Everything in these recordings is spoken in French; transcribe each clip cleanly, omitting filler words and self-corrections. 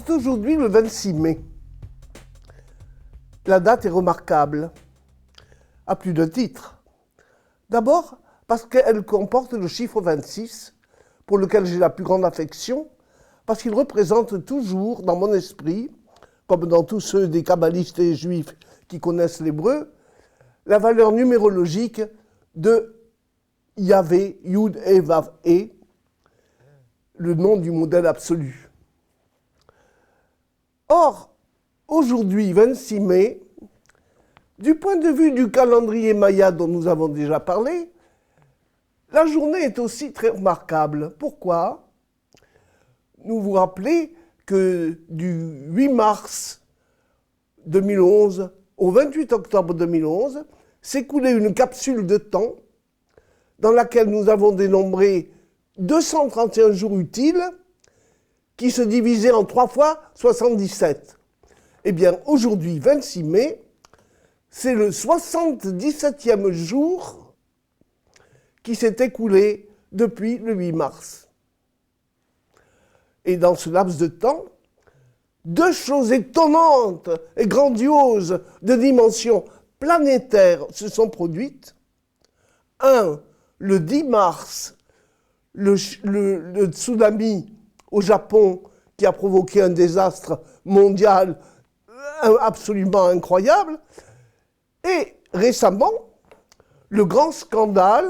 est aujourd'hui le 26 mai. La date est remarquable, à plus d'un titre. D'abord, parce qu'elle comporte le chiffre 26, pour lequel j'ai la plus grande affection, parce qu'il représente toujours, dans mon esprit, comme dans tous ceux des kabbalistes et juifs qui connaissent l'hébreu, la valeur numérologique de Yahvé, Yud et Vav et, le nom du modèle absolu. Or, aujourd'hui, 26 mai, du point de vue du calendrier maya dont nous avons déjà parlé, la journée est aussi très remarquable. Pourquoi ? Nous vous rappelez que du 8 mars 2011 au 28 octobre 2011 s'écoulait une capsule de temps dans laquelle nous avons dénombré 231 jours utiles qui se divisaient en 3 fois 77. Eh bien, aujourd'hui, 26 mai, c'est le 77e jour qui s'est écoulé depuis le 8 mars. Et dans ce laps de temps, deux choses étonnantes et grandioses de dimension planétaire se sont produites. Un, le 10 mars, le tsunami au Japon qui a provoqué un désastre mondial absolument incroyable. Et récemment, le grand scandale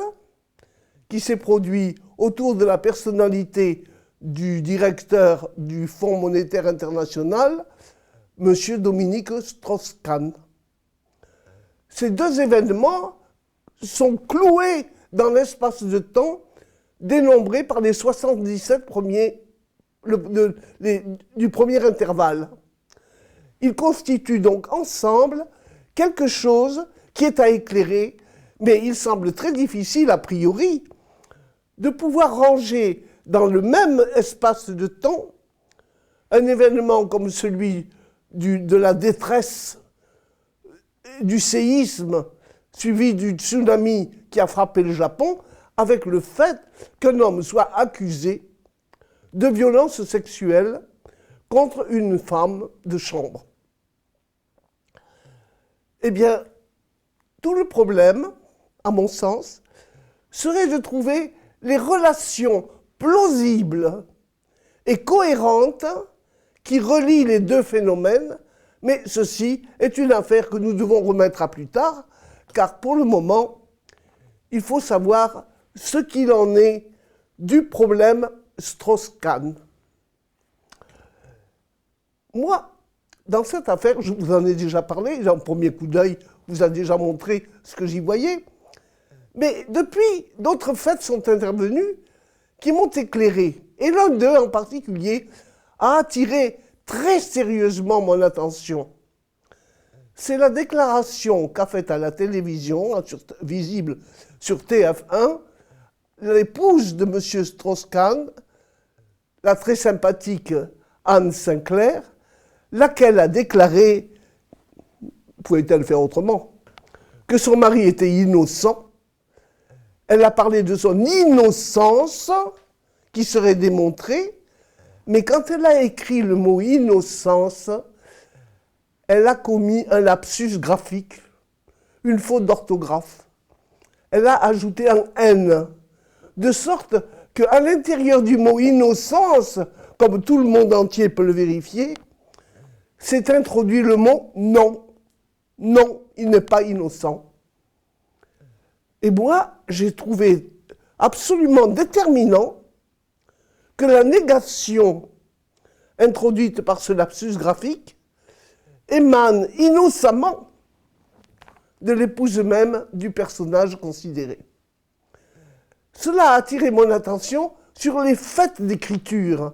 qui s'est produit autour de la personnalité du directeur du Fonds monétaire international, M. Dominique Strauss-Kahn. Ces deux événements sont cloués dans l'espace de temps dénombré par les 77 premiers du premier intervalle. Ils constituent donc ensemble quelque chose qui est à éclairer, mais il semble très difficile a priori de pouvoir ranger dans le même espace de temps un événement comme celui de la détresse, du séisme, suivi du tsunami qui a frappé le Japon, avec le fait qu'un homme soit accusé de violence sexuelle contre une femme de chambre. Eh bien, tout le problème, à mon sens, serait de trouver les relations plausibles et cohérentes qui relient les deux phénomènes, mais ceci est une affaire que nous devons remettre à plus tard, car pour le moment, il faut savoir ce qu'il en est du problème Strauss-Kahn. Moi, dans cette affaire, je vous en ai déjà parlé, un premier coup d'œil vous a déjà montré ce que j'y voyais, mais depuis, d'autres faits sont intervenus qui m'ont éclairé, et l'un d'eux en particulier a attiré très sérieusement mon attention. C'est la déclaration qu'a faite à la télévision, visible sur TF1, l'épouse de M. Strauss-Kahn, la très sympathique Anne Sinclair, laquelle a déclaré, pouvait-elle faire autrement, que son mari était innocent. Elle a parlé de son innocence qui serait démontrée, mais quand elle a écrit le mot innocence, elle a commis un lapsus graphique, une faute d'orthographe. Elle a ajouté un N, de sorte qu'à l'intérieur du mot innocence, comme tout le monde entier peut le vérifier, s'est introduit le mot non. Non, il n'est pas innocent. Et moi, j'ai trouvé absolument déterminant que la négation introduite par ce lapsus graphique émane innocemment de l'épouse même du personnage considéré. Cela a attiré mon attention sur les faits d'écriture,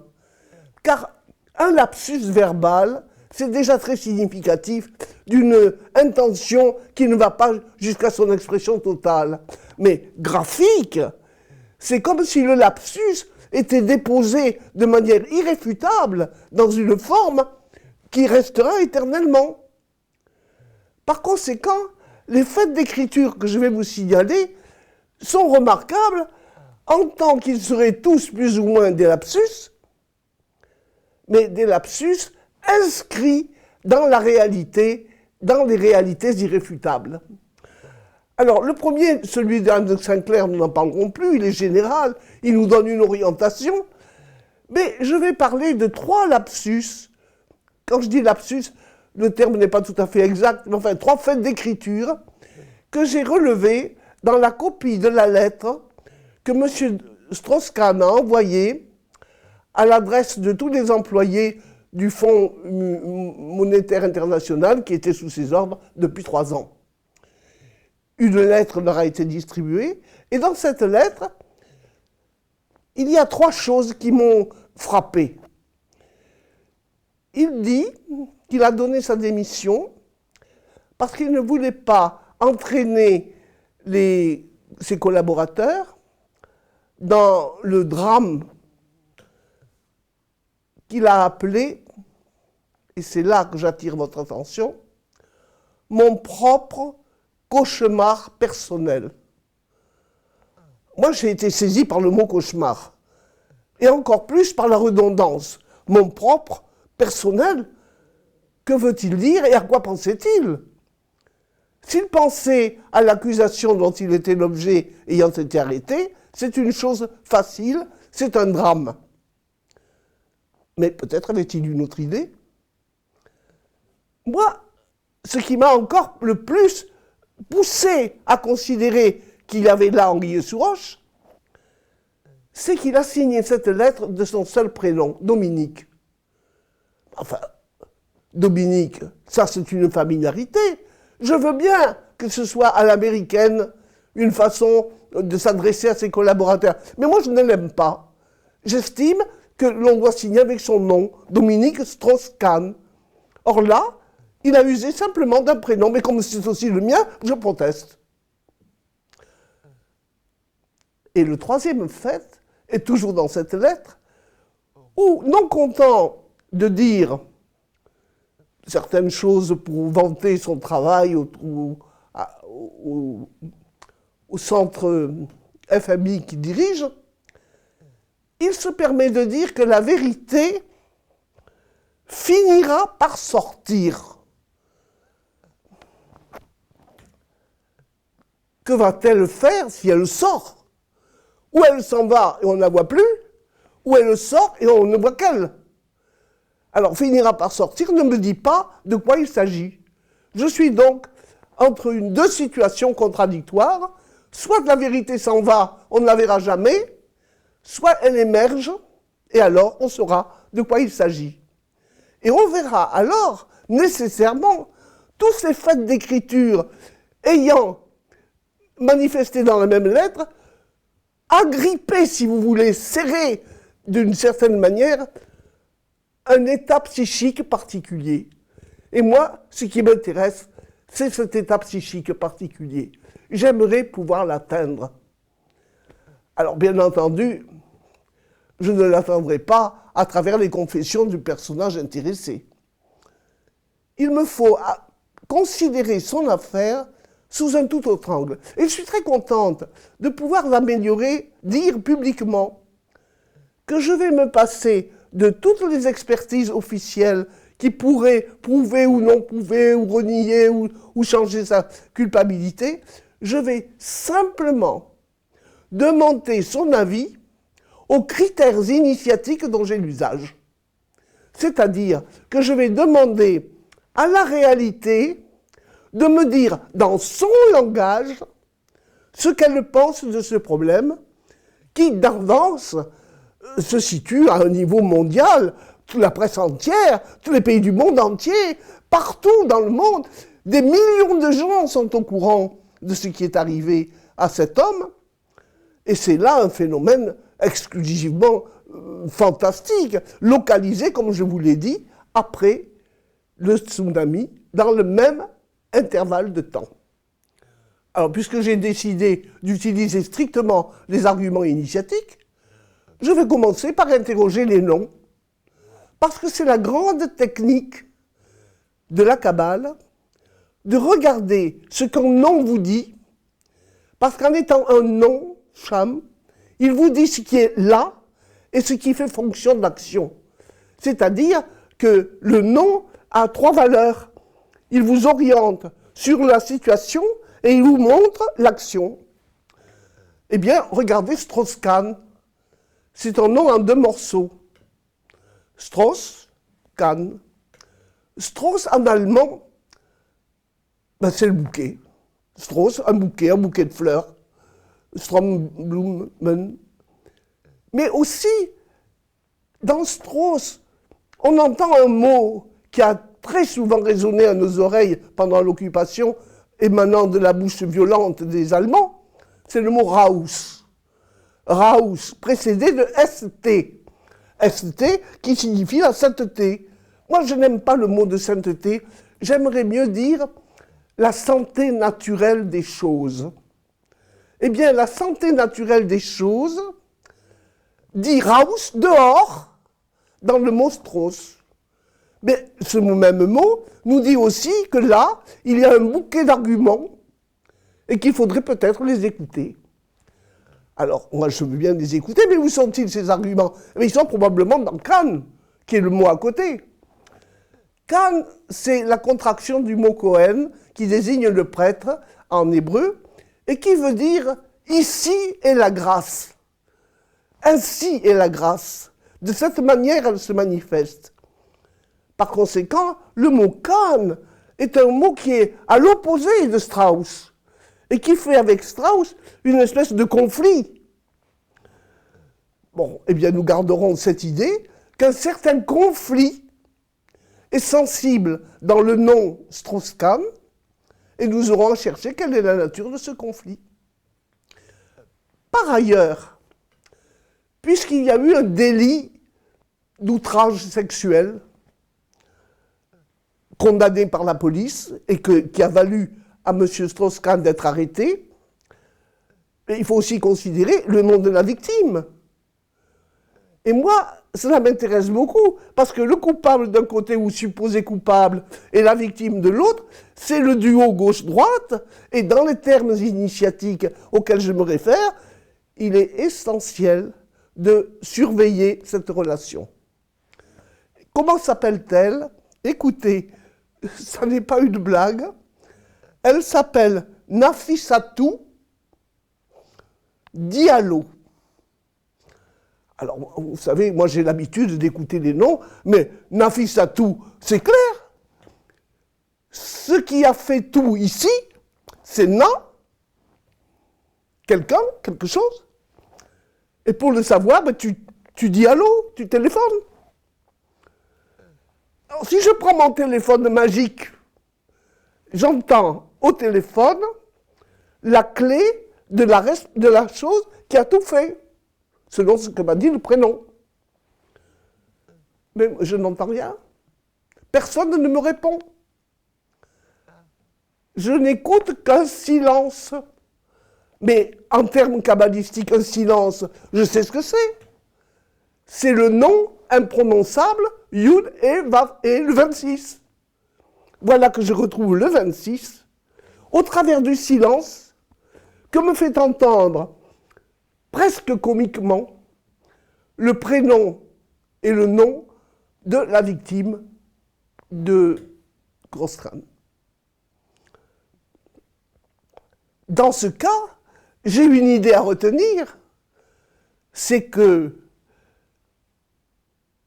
car un lapsus verbal, c'est déjà très significatif d'une intention qui ne va pas jusqu'à son expression totale. Mais graphique, c'est comme si le lapsus était déposé de manière irréfutable dans une forme qui restera éternellement. Par conséquent, les faits d'écriture que je vais vous signaler sont remarquables en tant qu'ils seraient tous plus ou moins des lapsus, mais des lapsus inscrit dans la réalité, dans les réalités irréfutables. Alors, le premier, celui d'Anne Sinclair, nous n'en parlerons plus, il est général, il nous donne une orientation, mais je vais parler de 3 lapsus. Quand je dis lapsus, le terme n'est pas tout à fait exact, mais enfin, 3 faits d'écriture que j'ai relevés dans la copie de la lettre que M. Strauss-Kahn a envoyée à l'adresse de tous les employés du Fonds monétaire international qui étaient sous ses ordres depuis 3 ans. Une lettre leur a été distribuée, et dans cette lettre, il y a 3 choses qui m'ont frappé. Il dit qu'il a donné sa démission parce qu'il ne voulait pas entraîner ses collaborateurs dans le drame qu'il a appelé, et c'est là que j'attire votre attention, mon propre cauchemar personnel. Moi, j'ai été saisi par le mot cauchemar, et encore plus par la redondance. Mon propre personnel, que veut-il dire et à quoi pensait-il? S'il pensait à l'accusation dont il était l'objet ayant été arrêté, c'est une chose facile, c'est un drame. Mais peut-être avait-il une autre idée? Moi, ce qui m'a encore le plus poussé à considérer qu'il y avait là anguille sous roche, c'est qu'il a signé cette lettre de son seul prénom, Dominique. Enfin, Dominique, ça c'est une familiarité. Je veux bien que ce soit à l'américaine une façon de s'adresser à ses collaborateurs. Mais moi je ne l'aime pas. J'estime que l'on doit signer avec son nom, Dominique Strauss-Kahn. Or là, il a usé simplement d'un prénom, mais comme c'est aussi le mien, je proteste. Et le troisième fait est toujours dans cette lettre, où, non content de dire certaines choses pour vanter son travail au centre FMI qu'il dirige, il se permet de dire que la vérité finira par sortir. Que va-t-elle faire si elle sort? Ou elle s'en va et on ne la voit plus, ou elle sort et on ne voit qu'elle. Alors, finira par sortir ne me dit pas de quoi il s'agit. Je suis donc entre deux situations contradictoires. Soit la vérité s'en va, on ne la verra jamais, soit elle émerge, et alors on saura de quoi il s'agit. Et on verra alors, nécessairement, tous ces faits d'écriture ayant manifesté dans la même lettre, agripper, si vous voulez, serrer d'une certaine manière, un état psychique particulier. Et moi, ce qui m'intéresse, c'est cet état psychique particulier. J'aimerais pouvoir l'atteindre. Alors, bien entendu, je ne l'atteindrai pas à travers les confessions du personnage intéressé. Il me faut considérer son affaire sous un tout autre angle. Et je suis très contente de pouvoir l'améliorer, dire publiquement que je vais me passer de toutes les expertises officielles qui pourraient prouver ou non prouver, ou renier, ou changer sa culpabilité. Je vais simplement demander son avis aux critères initiatiques dont j'ai l'usage. C'est-à-dire que je vais demander à la réalité de me dire dans son langage ce qu'elle pense de ce problème qui, d'avance, se situe à un niveau mondial. Toute la presse entière, tous les pays du monde entier, partout dans le monde, des millions de gens sont au courant de ce qui est arrivé à cet homme. Et c'est là un phénomène exclusivement fantastique, localisé, comme je vous l'ai dit, après le tsunami, dans le même intervalle de temps. Alors, puisque j'ai décidé d'utiliser strictement les arguments initiatiques, je vais commencer par interroger les noms, parce que c'est la grande technique de la Kabbale de regarder ce qu'un nom vous dit, parce qu'en étant un nom, Sham, il vous dit ce qui est là et ce qui fait fonction de l'action. C'est-à-dire que le nom a 3 valeurs. Il vous oriente sur la situation et il vous montre l'action. Eh bien, regardez Strauss-Kahn. C'est un nom en 2 morceaux. Strauss, Kahn. Strauss en allemand, ben c'est le bouquet. Strauss, un bouquet de fleurs. Straumblumen. Mais aussi, dans Strauss, on entend un mot qui a très souvent résonné à nos oreilles pendant l'occupation, émanant de la bouche violente des Allemands, c'est le mot Raus. Raus, précédé de ST. ST qui signifie la sainteté. Moi, je n'aime pas le mot de sainteté, j'aimerais mieux dire la santé naturelle des choses. Eh bien, la santé naturelle des choses dit Raus dehors dans le mot Strauss. Mais ce même mot nous dit aussi que là, il y a un bouquet d'arguments et qu'il faudrait peut-être les écouter. Alors, moi, je veux bien les écouter, mais où sont-ils ces arguments? Ils sont probablement dans Kahn, qui est le mot à côté. Kahn, c'est la contraction du mot Cohen, qui désigne le prêtre en hébreu, et qui veut dire « ici est la grâce ». Ainsi est la grâce. De cette manière, elle se manifeste. Par conséquent, le mot Kahn est un mot qui est à l'opposé de Strauss, et qui fait avec Strauss une espèce de conflit. Bon, eh bien, nous garderons cette idée qu'un certain conflit est sensible dans le nom Strauss-Kahn, et nous aurons à chercher quelle est la nature de ce conflit. Par ailleurs, puisqu'il y a eu un délit d'outrage sexuel condamné par la police et qui a valu à M. Strauss-Kahn d'être arrêté, il faut aussi considérer le nom de la victime. Et moi, cela m'intéresse beaucoup, parce que le coupable d'un côté ou supposé coupable et la victime de l'autre, c'est le duo gauche-droite, et dans les termes initiatiques auxquels je me réfère, il est essentiel de surveiller cette relation. Comment s'appelle-t-elle? Écoutez, ça n'est pas une blague. Elle s'appelle Nafissatou Diallo. Alors, vous savez, moi j'ai l'habitude d'écouter les noms, mais Nafissatou, c'est clair. Ce qui a fait tout ici, c'est Na, quelqu'un, quelque chose. Et pour le savoir, ben, tu dis allô, tu téléphones. Alors, si je prends mon téléphone magique, j'entends au téléphone la clé de la chose qui a tout fait, selon ce que m'a dit le prénom. Mais je n'entends rien. Personne ne me répond. Je n'écoute qu'un silence. Mais en termes kabbalistiques, un silence, je sais ce que c'est. C'est le nom imprononçable, Yud et Vav, et le 26. Voilà que je retrouve le 26, au travers du silence, que me fait entendre, presque comiquement, le prénom et le nom de la victime de Strauss-Kahn. Dans ce cas, j'ai une idée à retenir, c'est que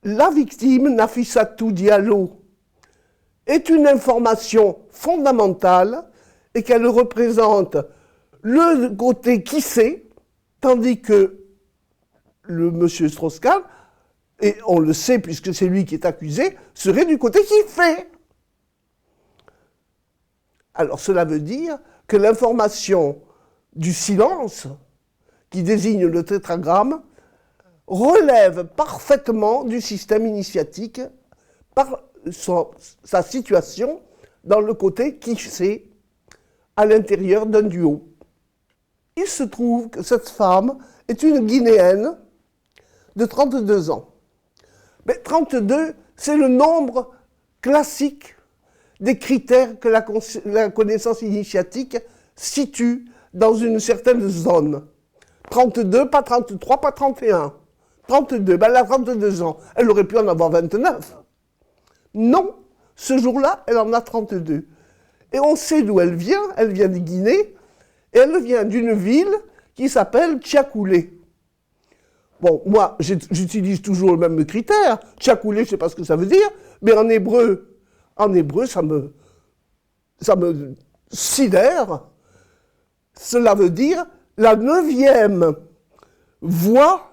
la victime, Nafissatou Diallo, est une information fondamentale et qu'elle représente le côté qui sait, tandis que le monsieur Strauss-Kahn, et on le sait puisque c'est lui qui est accusé, serait du côté qui fait. Alors cela veut dire que l'information du silence, qui désigne le tétragramme, relève parfaitement du système initiatique par sa situation dans le côté qui sait à l'intérieur d'un duo. Il se trouve que cette femme est une Guinéenne de 32 ans. Mais 32, c'est le nombre classique des critères que la connaissance initiatique situe dans une certaine zone. 32, pas 33, pas 31. 32, ben elle a 32 ans. Elle aurait pu en avoir 29. Non, ce jour-là, elle en a 32. Et on sait d'où elle vient de Guinée, et elle vient d'une ville qui s'appelle Tchakoulé. Bon, moi, j'utilise toujours le même critère. Tchakoulé, je ne sais pas ce que ça veut dire, mais en hébreu, ça me sidère. Cela veut dire la 9e voix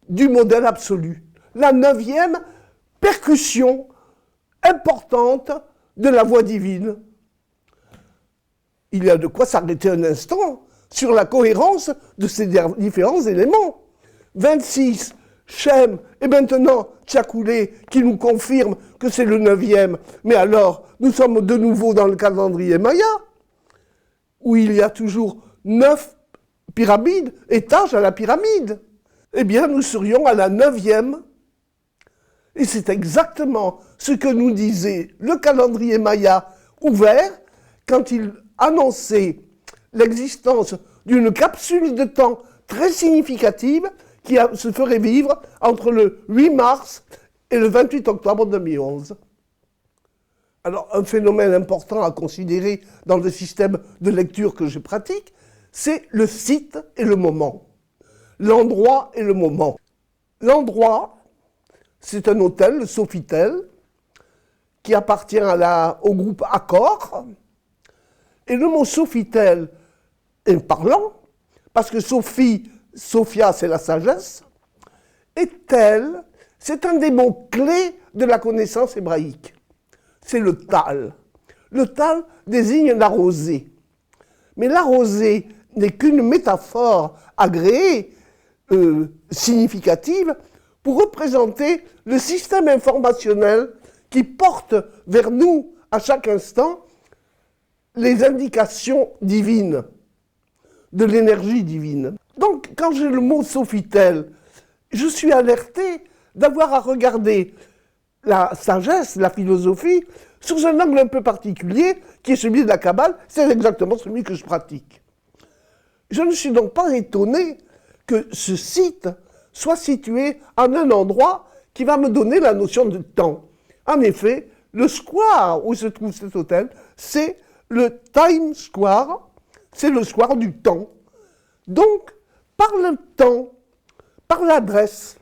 du modèle absolu. La 9e percussion importante de la voix divine. Il y a de quoi s'arrêter un instant sur la cohérence de ces différents éléments. 26, Shem, et maintenant Tchakoulé, qui nous confirme que c'est le 9e. Mais alors, nous sommes de nouveau dans le calendrier Maya, où il y a toujours 9 pyramides, étages à la pyramide. Eh bien, nous serions à la 9e. Et c'est exactement ce que nous disait le calendrier Maya ouvert quand il annonçait l'existence d'une capsule de temps très significative qui se ferait vivre entre le 8 mars et le 28 octobre 2011. Alors, un phénomène important à considérer dans le système de lecture que je pratique, c'est le site et le moment. L'endroit et le moment. L'endroit, c'est un hôtel, le Sofitel, qui appartient au groupe Accor. Et le mot Sofitel est parlant, parce que Sophia, c'est la sagesse, et tel, c'est un des mots clés de la connaissance hébraïque. C'est le tal. Le tal désigne la rosée. Mais la rosée n'est qu'une métaphore agréée, significative, pour représenter le système informationnel qui porte vers nous, à chaque instant, les indications divines, de l'énergie divine. Donc, quand j'ai le mot Sofitel, je suis alerté d'avoir à regarder la sagesse, la philosophie, sous un angle un peu particulier, qui est celui de la Kabbale, c'est exactement celui que je pratique. Je ne suis donc pas étonné que ce site soit situé en un endroit qui va me donner la notion de temps. En effet, le square où se trouve cet hôtel, c'est le Time Square, c'est le square du temps. Donc, par le temps, par l'adresse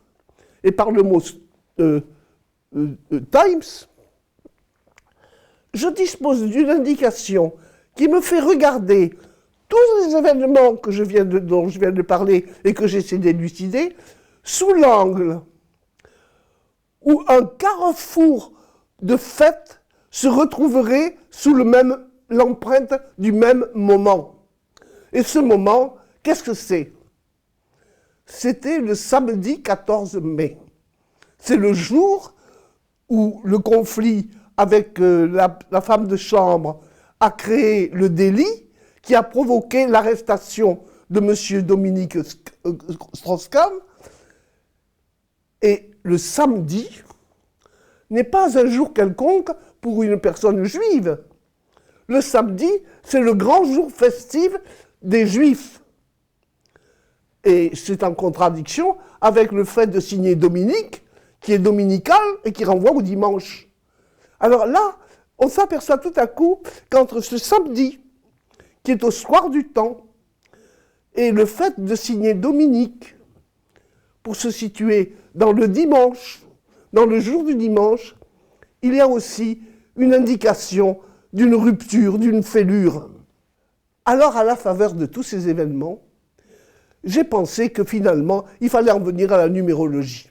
et par le mot Times, je dispose d'une indication qui me fait regarder tous les événements dont je viens de parler et que j'essaie d'élucider sous l'angle où un carrefour de faits se retrouverait sous l'empreinte du même moment. Et ce moment, qu'est-ce que c'est? C'était le samedi 14 mai. C'est le jour où le conflit avec la femme de chambre a créé le délit qui a provoqué l'arrestation de M. Dominique Strauss-Kahn. Et le samedi n'est pas un jour quelconque pour une personne juive. Le samedi, c'est le grand jour festif des Juifs. Et c'est en contradiction avec le fait de signer Dominique, qui est dominical et qui renvoie au dimanche. Alors là, on s'aperçoit tout à coup qu'entre ce samedi, qui est au square du temps, et le fait de signer Dominique, pour se situer dans le dimanche, dans le jour du dimanche, il y a aussi une indication d'une rupture, d'une fêlure. Alors, à la faveur de tous ces événements, j'ai pensé que finalement, il fallait en venir à la numérologie.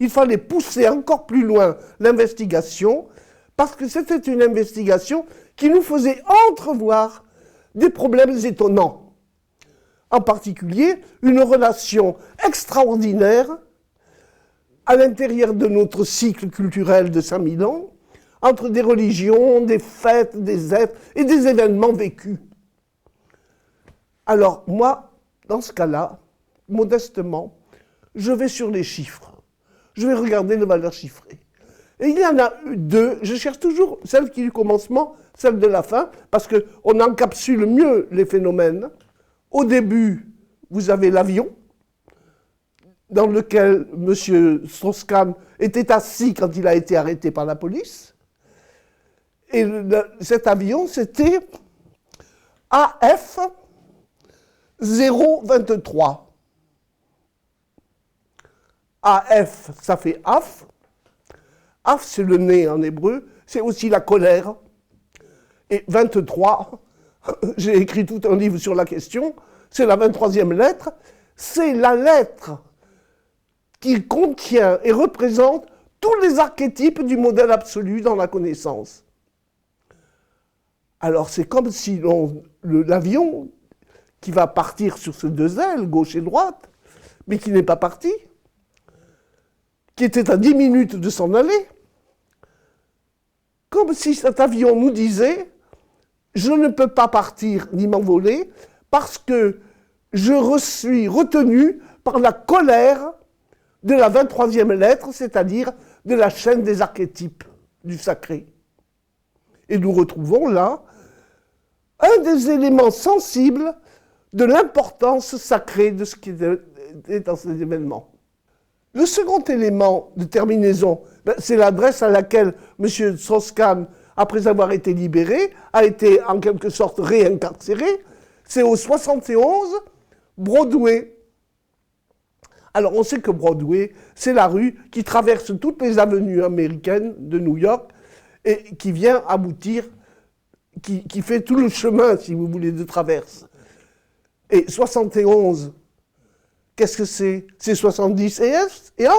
Il fallait pousser encore plus loin l'investigation, parce que c'était une investigation qui nous faisait entrevoir des problèmes étonnants. En particulier, une relation extraordinaire à l'intérieur de notre cycle culturel de 5000 ans, entre des religions, des fêtes, des êtres et des événements vécus. Alors moi, dans ce cas-là, modestement, je vais sur les chiffres. Je vais regarder les valeurs chiffrées. Et il y en a deux, je cherche toujours celle qui est du commencement, celle de la fin, parce qu'on encapsule mieux les phénomènes. Au début, vous avez l'avion, dans lequel M. Strauss-Kahn était assis quand il a été arrêté par la police. Et cet avion, c'était AF 023. AF, ça fait AF. AF, c'est le nez en hébreu, c'est aussi la colère. Et 23, j'ai écrit tout un livre sur la question, c'est la 23e lettre, c'est la lettre qui contient et représente tous les archétypes du modèle absolu dans la connaissance. Alors c'est comme si l'avion qui va partir sur ses deux ailes, gauche et droite, mais qui n'est pas parti, qui était à 10 minutes de s'en aller, comme si cet avion nous disait « Je ne peux pas partir ni m'envoler parce que je suis retenu par la colère de la 23e lettre, c'est-à-dire de la chaîne des archétypes du sacré. » Et nous retrouvons là un des éléments sensibles de l'importance sacrée de ce qui est dans ces événements. Le second élément de terminaison, c'est l'adresse à laquelle M. Strauss-Kahn, après avoir été libéré, a été en quelque sorte réincarcéré. C'est au 71, Broadway. Alors on sait que Broadway, c'est la rue qui traverse toutes les avenues américaines de New York et qui vient aboutir, qui fait tout le chemin, si vous voulez, de traverse. Et 71, qu'est-ce que c'est? C'est 70 et 1.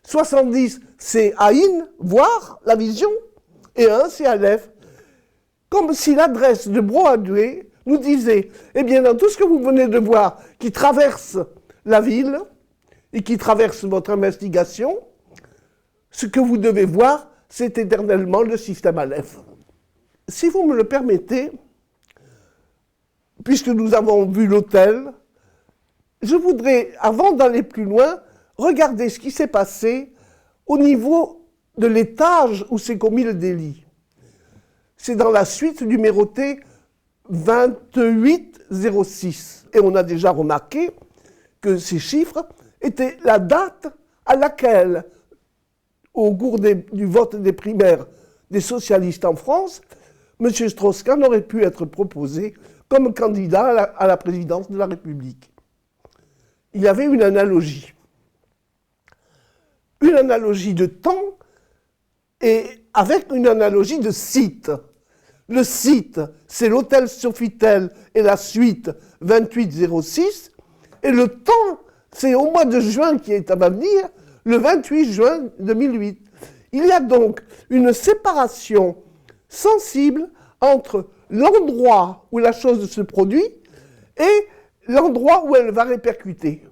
70, c'est Aïn, voir, la vision, et 1, c'est Aleph. Comme si l'adresse de Broadway nous disait, eh bien, dans tout ce que vous venez de voir, qui traverse la ville et qui traverse votre investigation, ce que vous devez voir, c'est éternellement le système Aleph. Si vous me le permettez, puisque nous avons vu l'hôtel, je voudrais, avant d'aller plus loin, regarder ce qui s'est passé au niveau de l'étage où s'est commis le délit. C'est dans la suite numérotée 2806. Et on a déjà remarqué que ces chiffres étaient la date à laquelle, au cours du vote des primaires des socialistes en France, M. Strauss-Kahn aurait pu être proposé comme candidat à la présidence de la République. Il y avait une analogie de temps et avec une analogie de site. Le site, c'est l'hôtel Sofitel et la suite 2806, et le temps, c'est au mois de juin qui est à venir, le 28 juin 2008. Il y a donc une séparation sensible entre l'endroit où la chose se produit et l'endroit où elle va répercuter.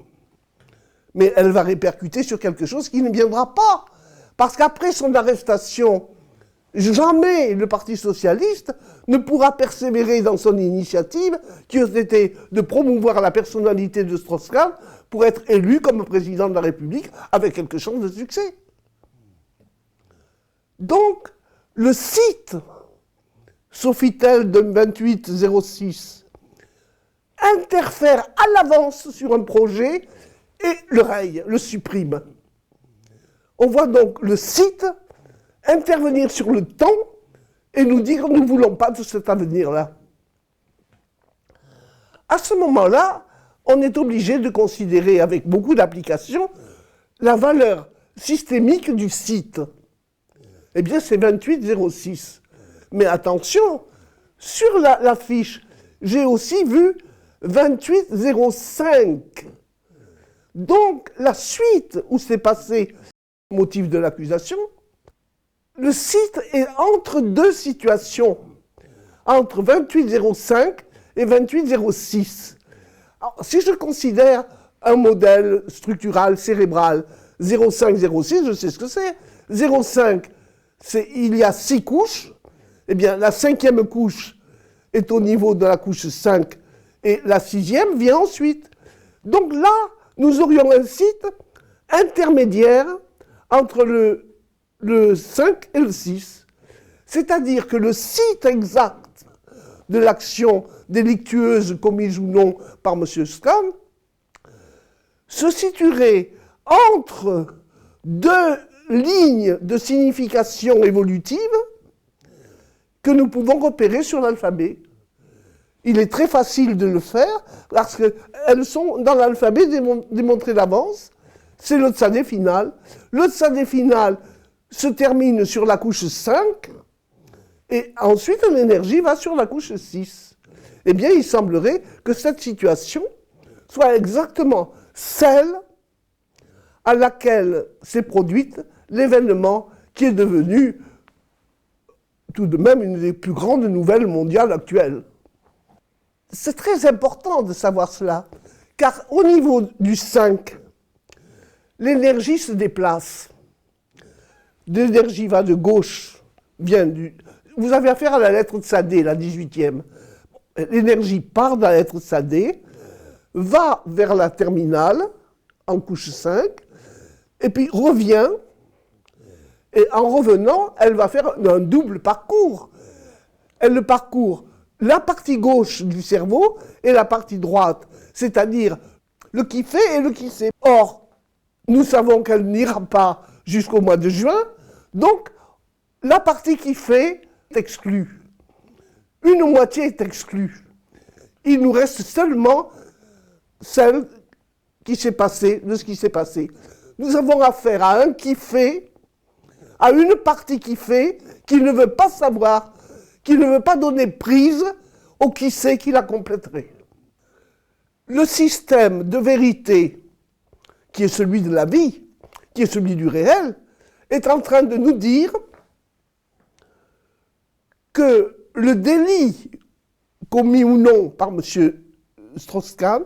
Mais elle va répercuter sur quelque chose qui ne viendra pas. Parce qu'après son arrestation, jamais le Parti socialiste ne pourra persévérer dans son initiative qui était de promouvoir la personnalité de Strauss-Kahn pour être élu comme président de la République avec quelque chose de succès. Donc, le site Sofitel de 2806 interfère à l'avance sur un projet et le raye, le supprime. On voit donc le site intervenir sur le temps et nous dire « nous ne voulons pas de cet avenir-là ». À ce moment-là, on est obligé de considérer avec beaucoup d'applications la valeur systémique du site. Eh bien, c'est 2806. Mais attention, sur la fiche, j'ai aussi vu 2805. Donc, la suite où s'est passé le motif de l'accusation, le site est entre deux situations, entre 2805 et 2806. Alors, si je considère un modèle structural cérébral 0506, je sais ce que c'est. 05, il y a 6 couches. Eh bien, la 5e couche est au niveau de la couche 5 et la 6e vient ensuite. Donc là, nous aurions un site intermédiaire entre le 5 et le 6. C'est-à-dire que le site exact de l'action délictueuse commise ou non par M. Strauss-Kahn se situerait entre deux lignes de signification évolutive que nous pouvons repérer sur l'alphabet. Il est très facile de le faire parce qu'elles sont dans l'alphabet démontrées d'avance. C'est le tsadé final. Le tsadé final se termine sur la couche 5 et ensuite l'énergie va sur la couche 6. Eh bien, il semblerait que cette situation soit exactement celle à laquelle s'est produite l'événement qui est devenu tout de même une des plus grandes nouvelles mondiales actuelles. C'est très important de savoir cela, car au niveau du 5, l'énergie se déplace. L'énergie va de gauche, vient du... Vous avez affaire à la lettre tsadé, la 18e. L'énergie part de la lettre tsadé, va vers la terminale, en couche 5, et puis revient, et en revenant, elle va faire un double parcours. Elle parcourt la partie gauche du cerveau et la partie droite, c'est-à-dire le qui fait et le qui sait. Or, nous savons qu'elle n'ira pas jusqu'au mois de juin, donc la partie qui fait est exclue. Une moitié est exclue. Il nous reste seulement celle qui s'est passée, de ce qui s'est passé. Nous avons affaire à un qui fait, à une partie qui fait, qui ne veut pas savoir, qui ne veut pas donner prise au qui sait qui la compléterait. Le système de vérité, qui est celui de la vie, qui est celui du réel, est en train de nous dire que le délit commis ou non par M. Strauss-Kahn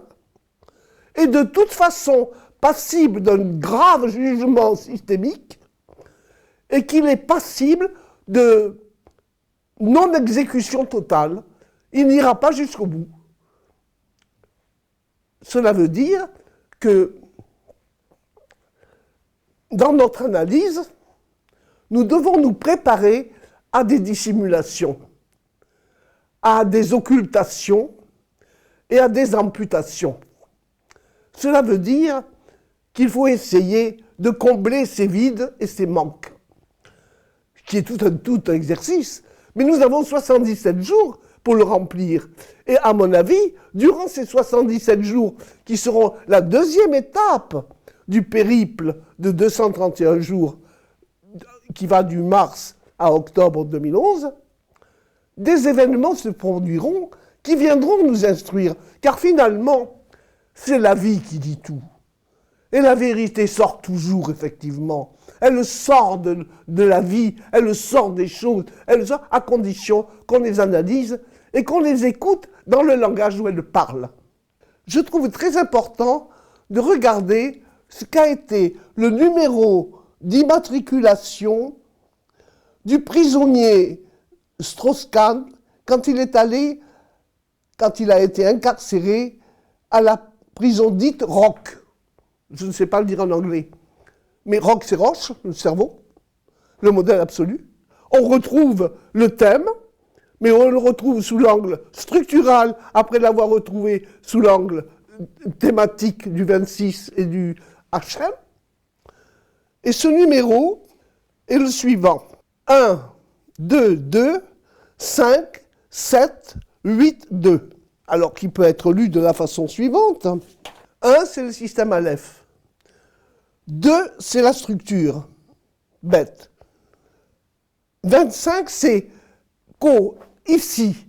est de toute façon passible d'un grave jugement systémique et qu'il est passible de non-exécution totale. Il n'ira pas jusqu'au bout. Cela veut dire que dans notre analyse, nous devons nous préparer à des dissimulations, à des occultations et à des amputations. Cela veut dire qu'il faut essayer de combler ces vides et ces manques, qui est tout un exercice. Mais nous avons 77 jours pour le remplir. Et à mon avis, durant ces 77 jours, qui seront la deuxième étape du périple de 231 jours, qui va du mars à octobre 2011, des événements se produiront qui viendront nous instruire. Car finalement, c'est la vie qui dit tout. Et la vérité sort toujours, effectivement. Elle sort de la vie, elle sort des choses, elle sort à condition qu'on les analyse et qu'on les écoute dans le langage où elles parlent. Je trouve très important de regarder ce qu'a été le numéro d'immatriculation du prisonnier Strauss-Kahn quand il a été incarcéré à la prison dite Rock. Je ne sais pas le dire en anglais. Mais Rock, c'est roche, le cerveau, le modèle absolu. On retrouve le thème, mais on le retrouve sous l'angle structural, après l'avoir retrouvé sous l'angle thématique du 26 et du HM. Et ce numéro est le suivant. 1, 2, 2, 5, 7, 8, 2. Alors qui peut être lu de la façon suivante. 1, c'est le système Aleph. 2, c'est la structure. Bête. 25, c'est ici,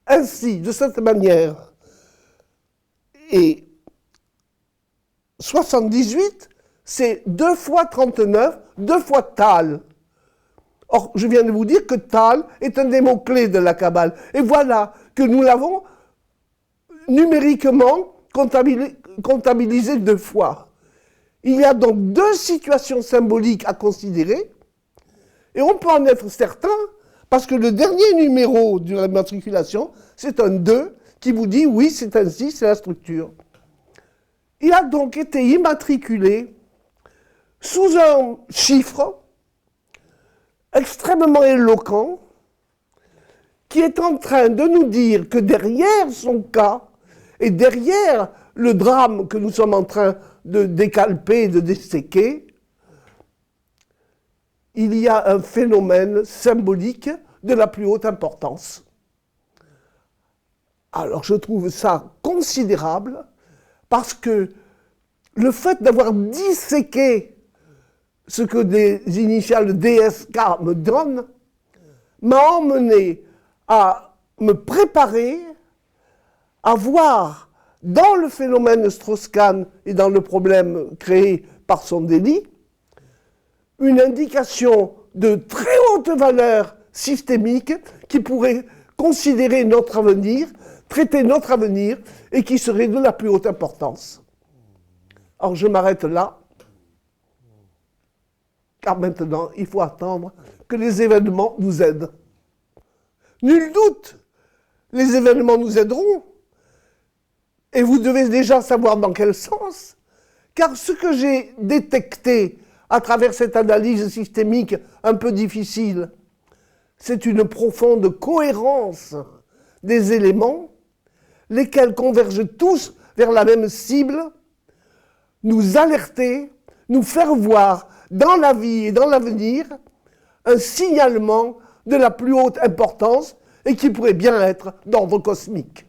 ainsi, de cette manière. Et 78, c'est 2 fois 39, 2 fois Tal. Or, je viens de vous dire que Tal est un des mots-clés de la Kabbale. Et voilà que nous l'avons numériquement comptabilisé 2 fois. Il y a donc 2 situations symboliques à considérer, et on peut en être certain, parce que le dernier numéro de la matriculation, c'est un 2 qui vous dit, oui, c'est ainsi, c'est la structure. Il a donc été immatriculé sous un chiffre extrêmement éloquent, qui est en train de nous dire que derrière son cas Et derrière le drame que nous sommes en train de décalper, de disséquer, il y a un phénomène symbolique de la plus haute importance. Alors je trouve ça considérable parce que le fait d'avoir disséqué ce que des initiales DSK me donnent m'a emmené à me préparer à voir dans le phénomène Strauss-Kahn et dans le problème créé par son délit une indication de très haute valeur systémique qui pourrait considérer notre avenir, traiter notre avenir et qui serait de la plus haute importance. Alors je m'arrête là, car maintenant il faut attendre que les événements nous aident. Nul doute, les événements nous aideront. Et vous devez déjà savoir dans quel sens, car ce que j'ai détecté à travers cette analyse systémique un peu difficile, c'est une profonde cohérence des éléments, lesquels convergent tous vers la même cible, nous alerter, nous faire voir dans la vie et dans l'avenir un signalement de la plus haute importance et qui pourrait bien être d'ordre cosmique.